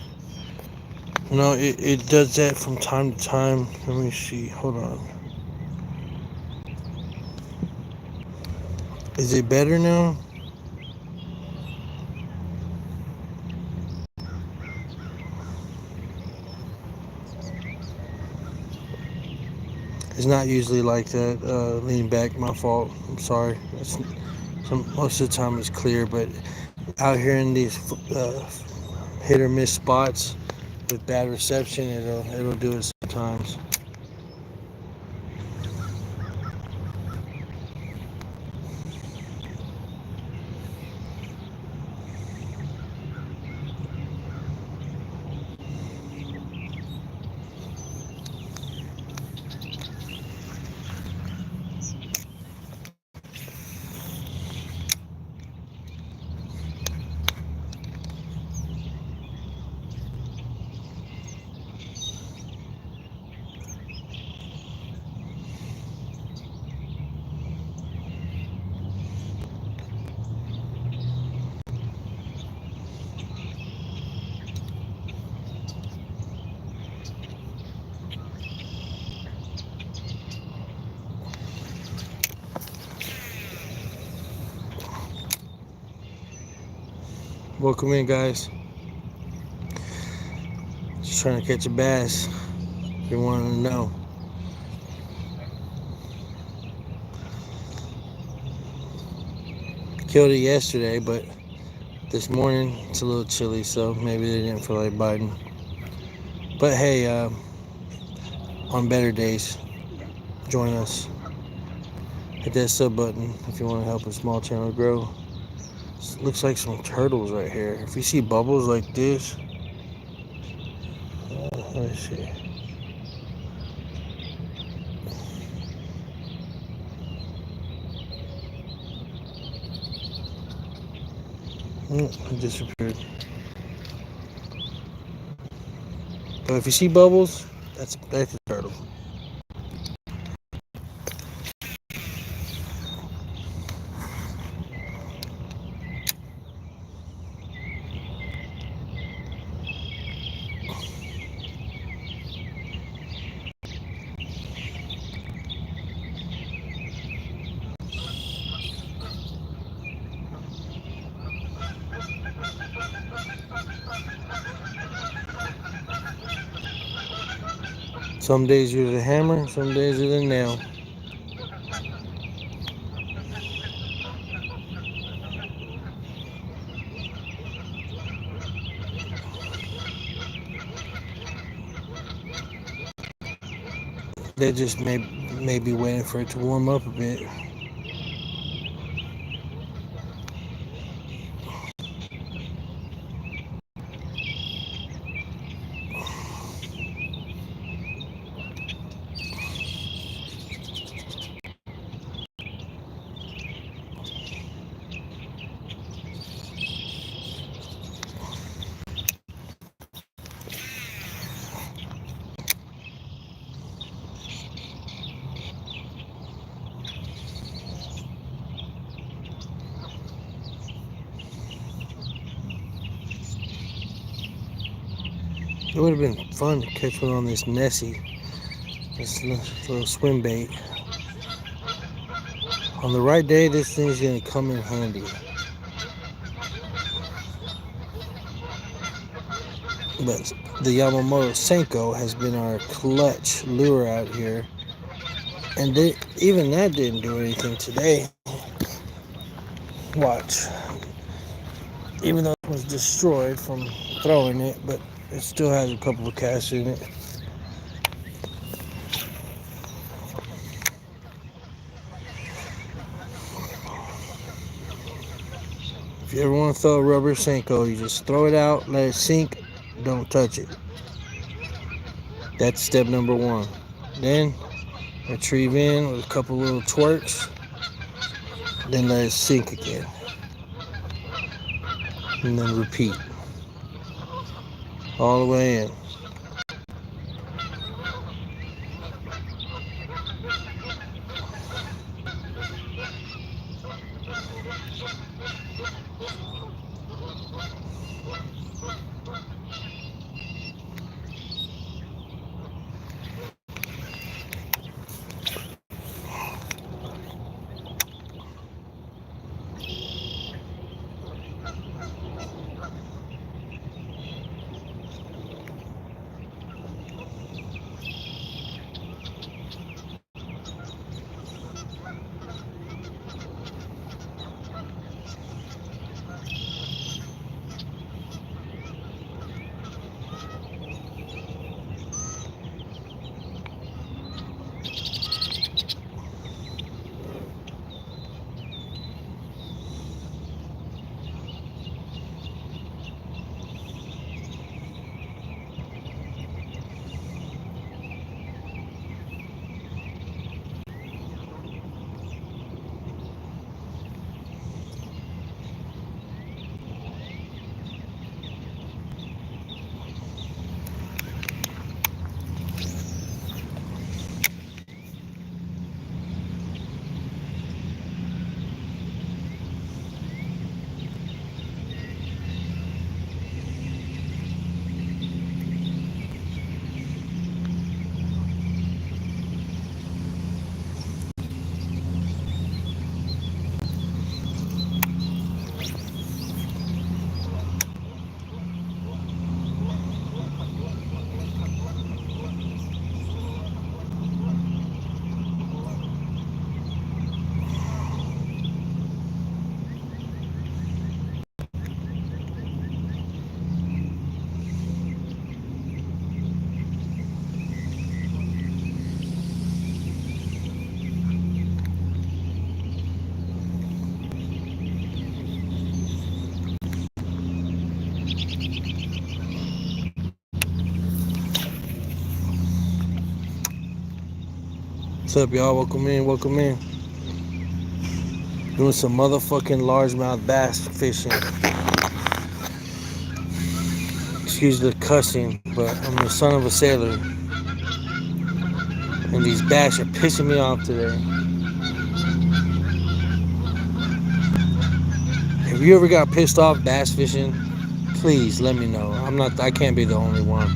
No, it does that from time to time. Let me see, hold on. Is it better now? It's not usually like that. Lean back, my fault. I'm sorry. Most of the time it's clear, but out here in these hit or miss spots with bad reception, it'll do it sometimes. Welcome in, guys. Just trying to catch a bass. If you want to know. Killed it yesterday, but this morning it's a little chilly, so maybe they didn't feel like biting. But hey, on better days, join us. Hit that sub button if you want to help a small channel grow. Looks like some turtles right here. If you see bubbles like this, let me see. It disappeared. But if you see bubbles, that's a turtle. Some days use a hammer, some days with a nail. They just may be waiting for it to warm up a bit. It would have been fun to catch one on this Nessie, this little swim bait. On the right day, this thing's gonna come in handy. But the Yamamoto Senko has been our clutch lure out here. And even that didn't do anything today. Watch. Even though it was destroyed from throwing it, but it still has a couple of casts in it. If you ever want to throw a rubber Senko, you just throw it out, let it sink, don't touch it. That's step number one. Then retrieve in with a couple little twerks, then let it sink again. And then repeat. All the way in. What's up, y'all? Welcome in, welcome in. Doing some motherfucking largemouth bass fishing. Excuse the cussing, but I'm the son of a sailor. And these bass are pissing me off today. Have you ever got pissed off bass fishing? Please let me know. I can't be the only one.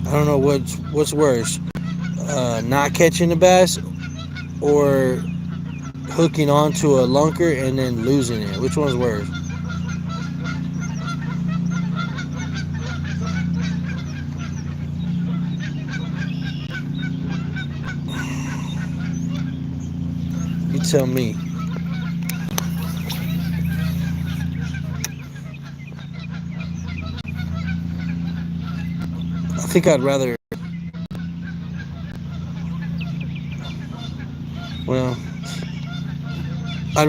I don't know what's worse. Not catching the bass or hooking onto a lunker and then losing it. Which one's worse? You tell me. I think I'd rather. Well, I'd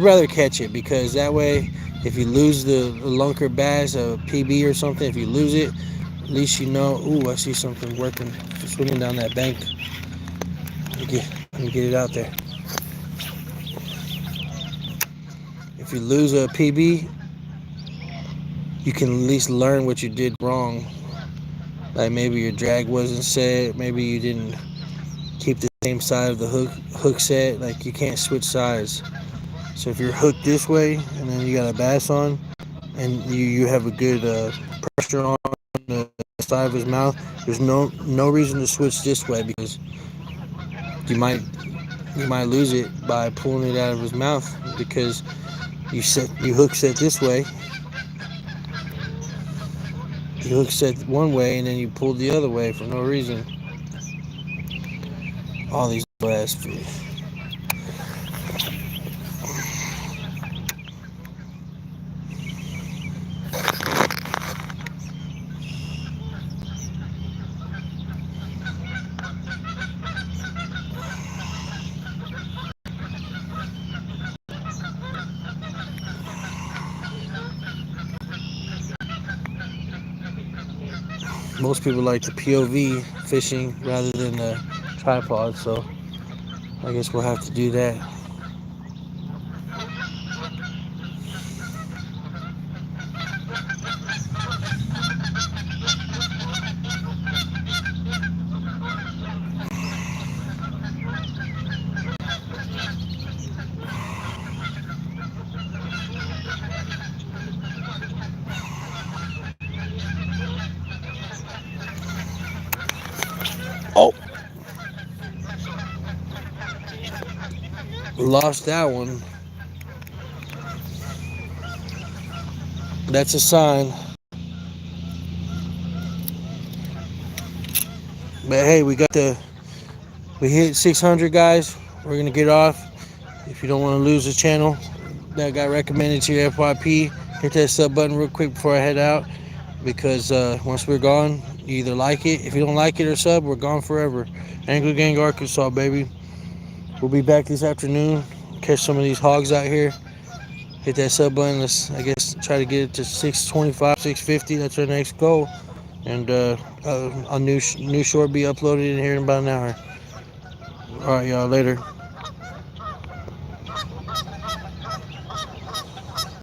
rather catch it, because that way, if you lose the lunker bass, a PB or something, if you lose it, at least you know. Ooh, I see something working, swimming down that bank. Let me get it out there. If you lose a PB, you can at least learn what you did wrong. Like maybe your drag wasn't set, maybe you didn't keep the same side of the hook set. Like you can't switch sides. So if you're hooked this way and then you got a bass on, and you have a good pressure on the side of his mouth, there's no reason to switch this way, because you might lose it by pulling it out of his mouth, because you hook set this way You hook set one way and then you pull the other way for no reason. All these ass fish. Most people like the POV fishing rather than the tripod, so I guess we'll have to do that. Oh! Lost that one. That's a sign. But hey, we hit 600, guys. We're gonna get off. If you don't want to lose the channel that got recommended to your FYP, hit that sub button real quick before I head out, because once we're gone, you either like it. If you don't like it or sub, we're gone forever. Lfgggg, Arkansas, baby. We'll be back this afternoon. Catch some of these hogs out here. Hit that sub button. Let's, I guess, try to get it to 625, 650. That's our next goal. And a new short be uploaded in here in about an hour. All right, y'all. Later.